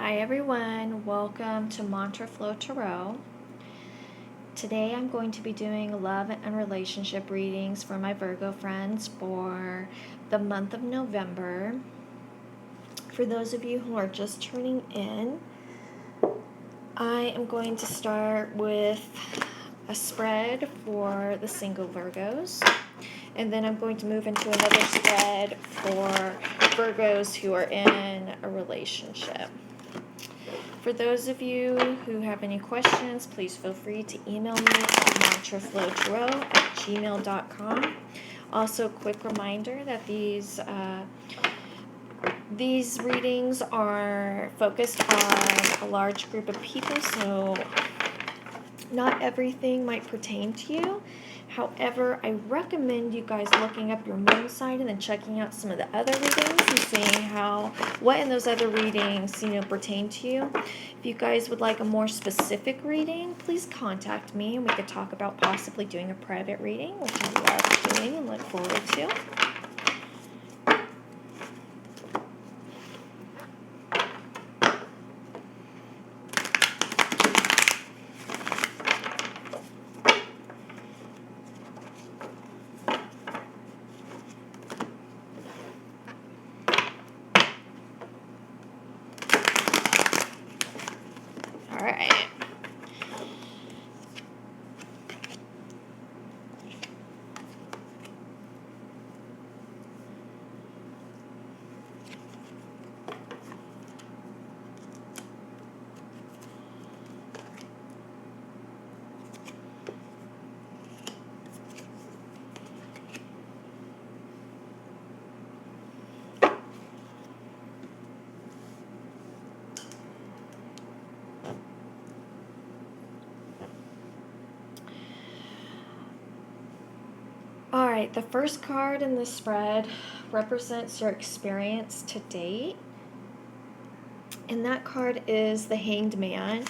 Hi everyone, welcome to Mantra Flow Tarot. Today I'm going to be doing love and relationship readings for my Virgo friends for the month of November. For those of you who are just tuning in, I am going to start with a spread for the single Virgos, and then I'm going to move into another spread for Virgos who are in a relationship. For those of you who have any questions, please feel free to email me at mantraflowtarot@gmail.com. Also, quick reminder that these readings are focused on a large group of people, so not everything might pertain to you. However, I recommend you guys looking up your moon sign and then checking out some of the other readings and seeing what in those other readings, pertain to you. If you guys would like a more specific reading, please contact me and we could talk about possibly doing a private reading, which I love doing and look forward to. All right. Alright, the first card in the spread represents your experience to date. And that card is the Hanged Man.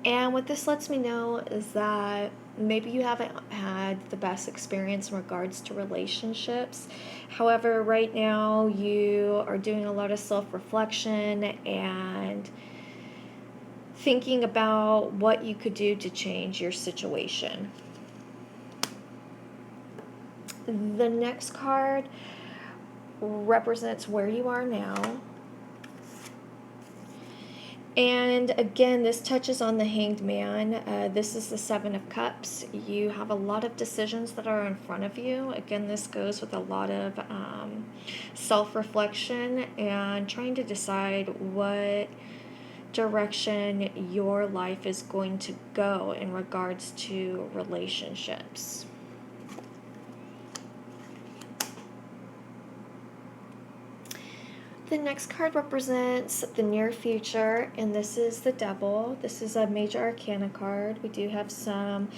And what this lets me know is that maybe you haven't had the best experience in regards to relationships. However, right now you are doing a lot of self-reflection and thinking about what you could do to change your situation. The next card represents where you are now. And again, this touches on the Hanged Man. This is the Seven of Cups. You have a lot of decisions that are in front of you. Again, this goes with a lot of self-reflection and trying to decide what direction your life is going to go in regards to relationships. The next card represents the near future, and this is the Devil. This is a major arcana card. We have 4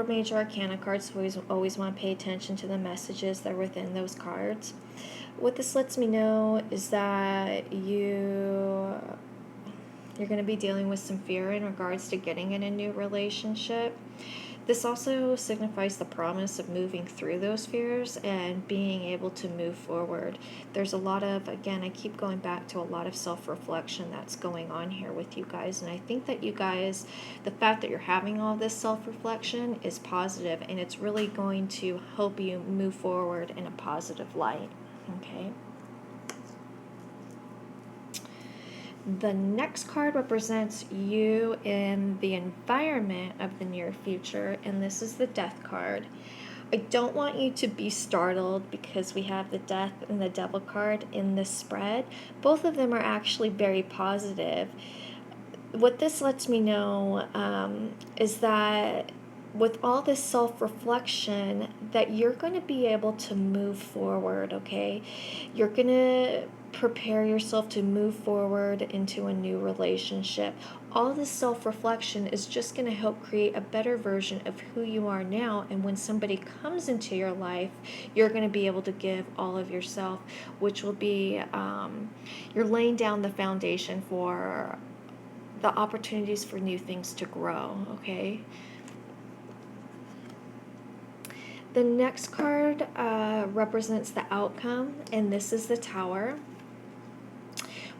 major arcana cards, so we always want to pay attention to the messages that are within those cards. What this lets me know is that you're going to be dealing with some fear in regards to getting in a new relationship. This also signifies the promise of moving through those fears and being able to move forward. There's a lot of, again, I keep going back to a lot of self-reflection that's going on here with you guys. And I think that you guys, the fact that you're having all this self-reflection is positive, and it's really going to help you move forward in a positive light. Okay? The next card represents you in the environment of the near future, and this is the Death card. I don't want you to be startled because we have the Death and the Devil card in this spread. Both of them are actually very positive. What this lets me know is that with all this self-reflection, that you're going to be able to move forward, okay? You're going to prepare yourself to move forward into a new relationship. All this self-reflection is just going to help create a better version of who you are now, and when somebody comes into your life, you're going to be able to give all of yourself, which will be, you're laying down the foundation for the opportunities for new things to grow, okay? The next card represents the outcome, and this is the Tower.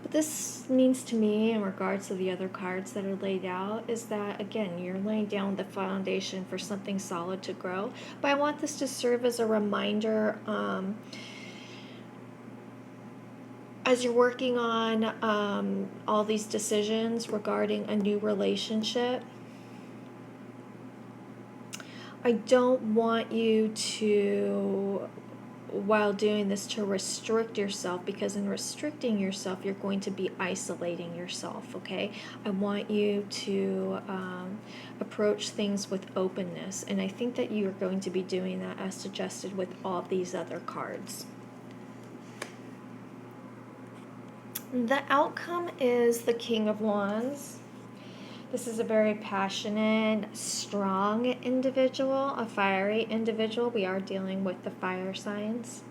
What this means to me in regards to the other cards that are laid out is that, again, you're laying down the foundation for something solid to grow. But I want this to serve as a reminder, as you're working on all these decisions regarding a new relationship. I don't want you to, while doing this, to restrict yourself, because in restricting yourself, you're going to be isolating yourself, okay? I want you to approach things with openness, and I think that you are going to be doing that as suggested with all these other cards. The outcome is the King of Wands. This is a very passionate, strong individual, a fiery individual. We are dealing with the fire signs.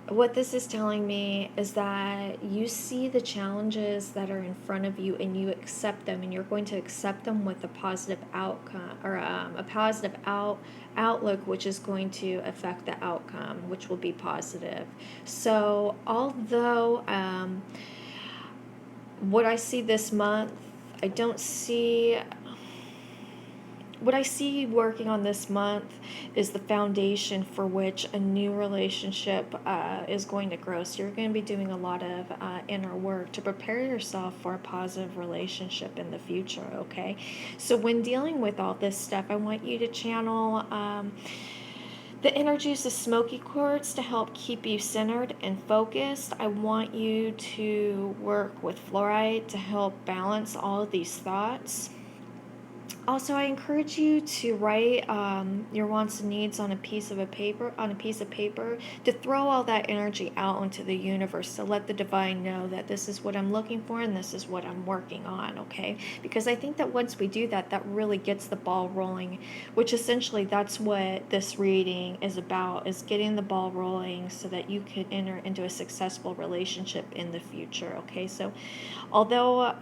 What this is telling me is that you see the challenges that are in front of you and you accept them, and you're going to accept them with a positive outcome, or a positive outlook, which is going to affect the outcome, which will be positive. So although what I see this month, what I see working on this month is the foundation for which a new relationship is going to grow. So you're going to be doing a lot of inner work to prepare yourself for a positive relationship in the future, okay? So when dealing with all this stuff, I want you to channel the energies of smoky quartz to help keep you centered and focused. I want you to work with fluorite to help balance all of these thoughts. Also, I encourage you to write your wants and needs on a piece of paper, to throw all that energy out into the universe, to let the divine know that this is what I'm looking for and this is what I'm working on, okay? Because I think that once we do that, that really gets the ball rolling, which essentially that's what this reading is about, is getting the ball rolling so that you can enter into a successful relationship in the future, okay? So although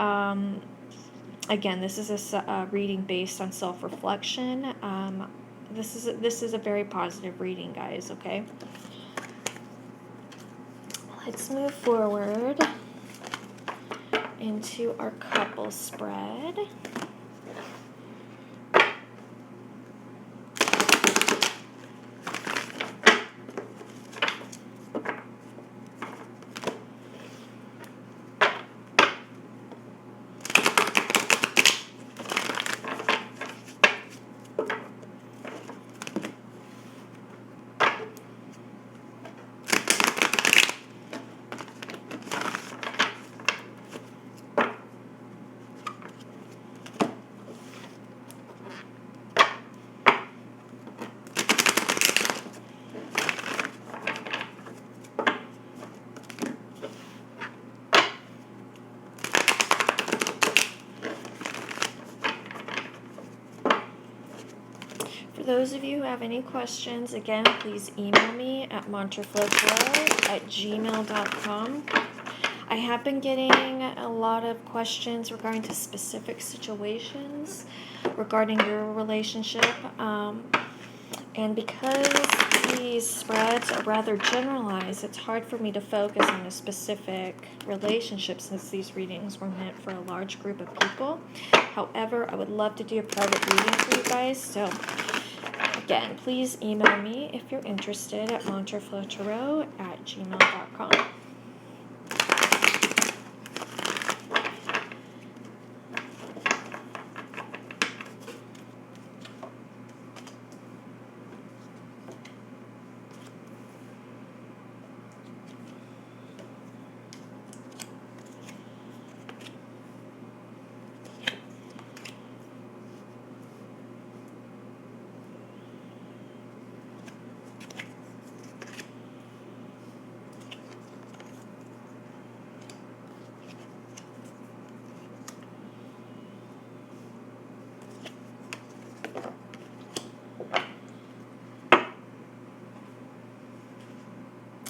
again, this is a reading based on self-reflection. This is a very positive reading, guys, okay? Let's move forward into our couple spread. For those of you who have any questions, again, please email me at mantraflowtarot@gmail.com. I have been getting a lot of questions regarding to specific situations regarding your relationship. And because these spreads are rather generalized, it's hard for me to focus on a specific relationship since these readings were meant for a large group of people. However, I would love to do a private reading for you guys. So again, please email me if you're interested at mantraflowtarot@gmail.com.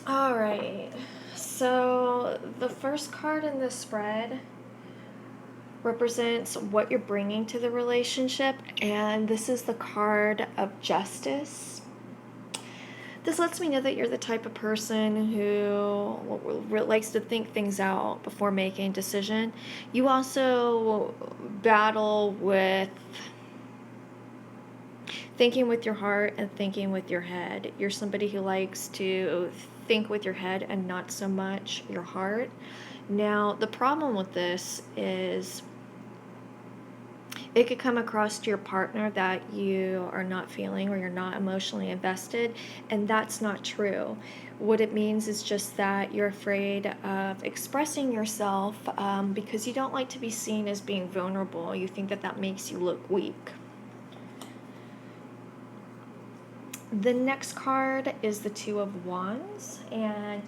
Alright, so the first card in this spread represents what you're bringing to the relationship, and this is the card of Justice. This lets me know that you're the type of person who likes to think things out before making a decision. You also battle with thinking with your heart and thinking with your head. You're somebody who likes to think with your head and not so much your heart. Now, the problem with this is it could come across to your partner that you are not feeling or you're not emotionally invested, and that's not true. What it means is just that you're afraid of expressing yourself because you don't like to be seen as being vulnerable. You think that that makes you look weak. The next card is the Two of Wands, and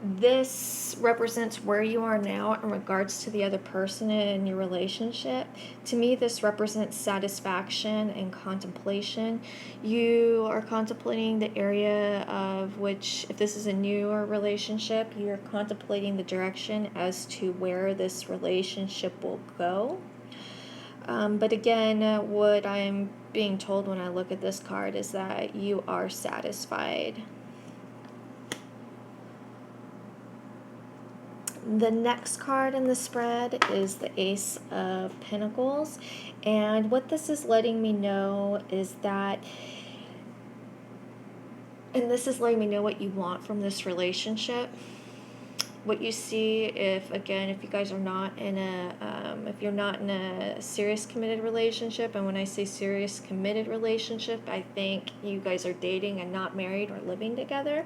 this represents where you are now in regards to the other person in your relationship. To me, this represents satisfaction and contemplation. You are contemplating the area of which, if this is a newer relationship, you're contemplating the direction as to where this relationship will go. But again, what I'm being told when I look at this card is that you are satisfied. The next card in the spread is the Ace of Pentacles. And what this is letting me know is that, and this is letting me know what you want from this relationship. What you see, if you guys are not in if you're not in a serious committed relationship, and when I say serious committed relationship, I think you guys are dating and not married or living together,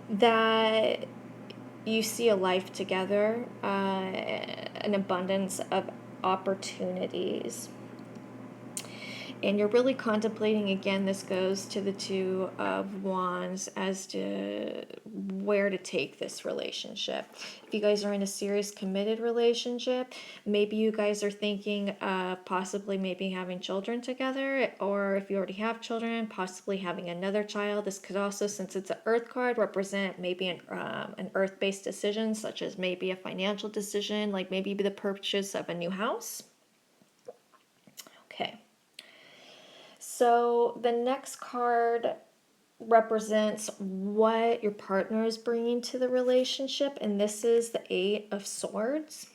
that you see a life together, an abundance of opportunities. And you're really contemplating, again, this goes to the Two of Wands, as to where to take this relationship. If you guys are in a serious committed relationship, maybe you guys are thinking of possibly maybe having children together, or if you already have children, possibly having another child. This could also, since it's an Earth card, represent maybe an Earth-based decision, such as maybe a financial decision, like maybe the purchase of a new house. Okay. So the next card represents what your partner is bringing to the relationship, and this is the Eight of Swords.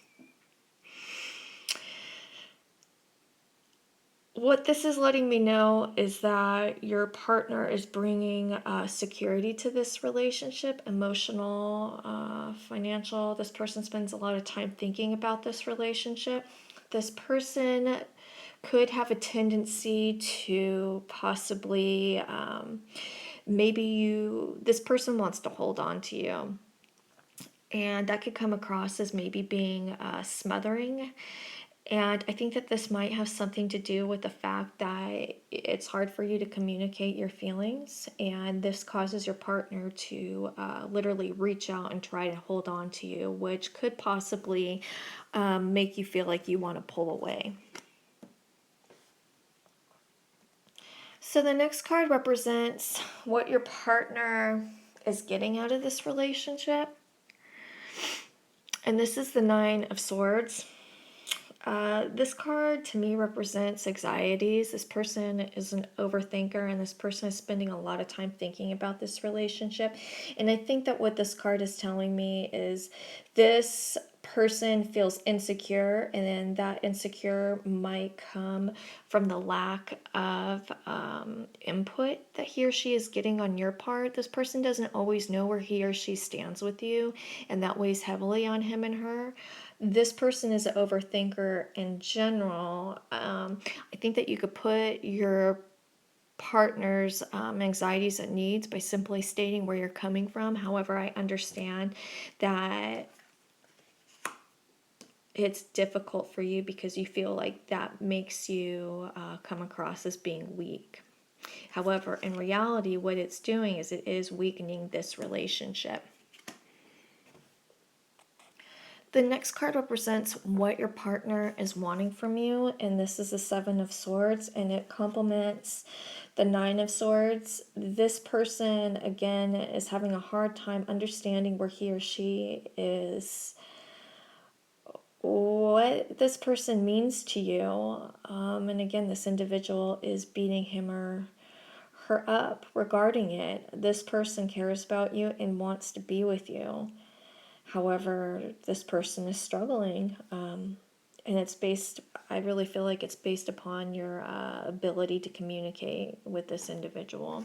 What this is letting me know is that your partner is bringing security to this relationship, emotional, financial. This person spends a lot of time thinking about this relationship. This person could have a tendency to possibly, this person wants to hold on to you. And that could come across as maybe being smothering. And I think that this might have something to do with the fact that it's hard for you to communicate your feelings, and this causes your partner to literally reach out and try to hold on to you, which could possibly make you feel like you want to pull away. So the next card represents what your partner is getting out of this relationship. And this is the Nine of Swords. This card to me represents anxieties. This person is an overthinker, and this person is spending a lot of time thinking about this relationship. And I think that what this card is telling me is this person feels insecure, and then that insecure might come from the lack of input that he or she is getting on your part. This person doesn't always know where he or she stands with you, and that weighs heavily on him and her. This person is an overthinker in general. I think that you could put your partner's anxieties and needs by simply stating where you're coming from. However, I understand that it's difficult for you because you feel like that makes you come across as being weak. However, in reality, what it's doing is it is weakening this relationship. The next card represents what your partner is wanting from you, and this is the Seven of Swords, and it complements the Nine of Swords. This person, again, is having a hard time understanding where he or she is, what this person means to you. And again, this individual is beating him or her up regarding it. This person cares about you and wants to be with you. However, this person is struggling. And it's based, I really feel like it's based upon your ability to communicate with this individual.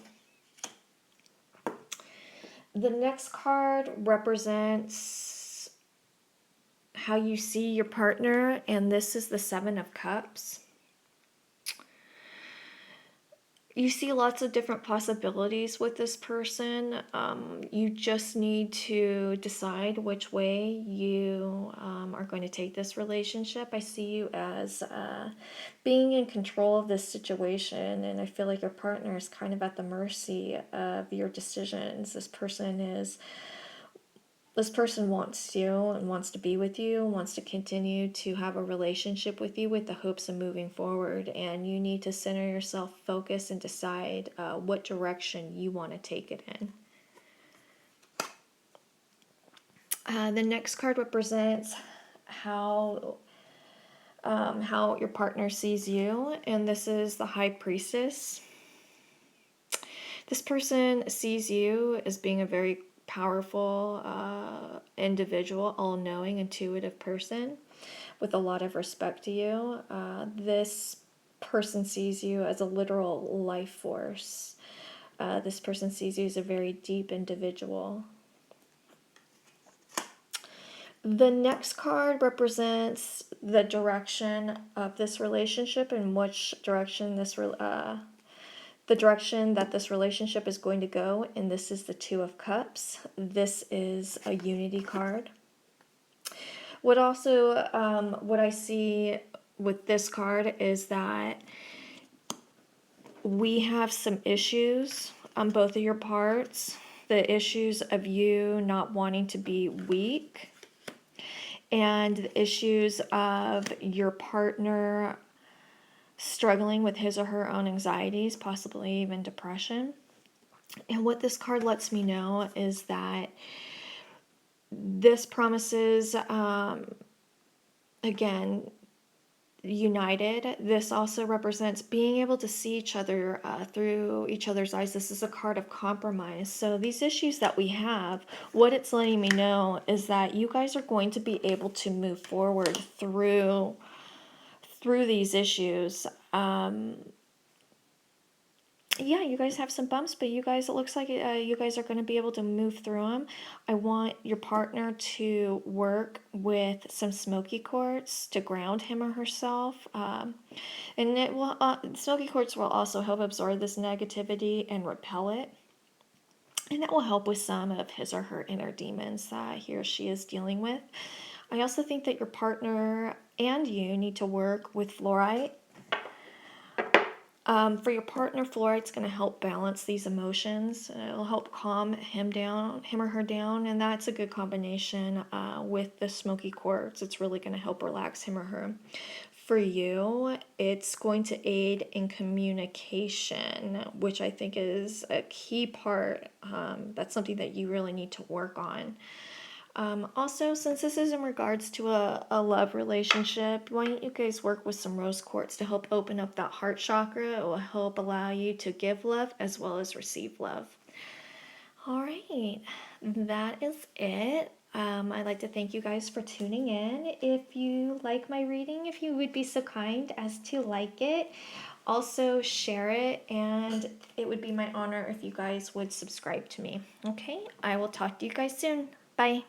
The next card represents how you see your partner, and this is the Seven of Cups. You see lots of different possibilities with this person. You just need to decide which way you are going to take this relationship. I see you as being in control of this situation, and I feel like your partner is kind of at the mercy of your decisions. This person wants you and wants to be with you, wants to continue to have a relationship with you with the hopes of moving forward. And you need to center yourself, focus, and decide what direction you want to take it in. The next card represents how your partner sees you, and this is the High Priestess. This person sees you as being a very powerful individual, all-knowing, intuitive person with a lot of respect to you. This person sees you as a literal life force. This person sees you as a very deep individual. The next card represents the direction of this relationship and which direction the direction that this relationship is going to go, and this is the Two of Cups. This is a unity card. What I see with this card is that we have some issues on both of your parts. The issues of you not wanting to be weak, and the issues of your partner struggling with his or her own anxieties, possibly even depression. And what this card lets me know is that this promises, again, united. This also represents being able to see each other through each other's eyes. This is a card of compromise. So these issues that we have, what it's letting me know is that you guys are going to be able to move forward through these issues. Yeah, you guys have some bumps, but you guys, it looks like you guys are going to be able to move through them. I want your partner to work with some smoky quartz to ground him or herself. And it will, smoky quartz will also help absorb this negativity and repel it. And that will help with some of his or her inner demons that he or she is dealing with. I also think that your partner and you need to work with fluorite. For your partner, fluorite's going to help balance these emotions. It'll help calm him or her down, and that's a good combination with the smoky quartz. It's really going to help relax him or her. For you, it's going to aid in communication, which I think is a key part. That's something that you really need to work on. Also, since this is in regards to a love relationship, why don't you guys work with some rose quartz to help open up that heart chakra? It will help allow you to give love as well as receive love. All right, that is it. I'd like to thank you guys for tuning in. If you like my reading, if you would be so kind as to like it, also share it, and it would be my honor if you guys would subscribe to me. Okay, I will talk to you guys soon. Bye.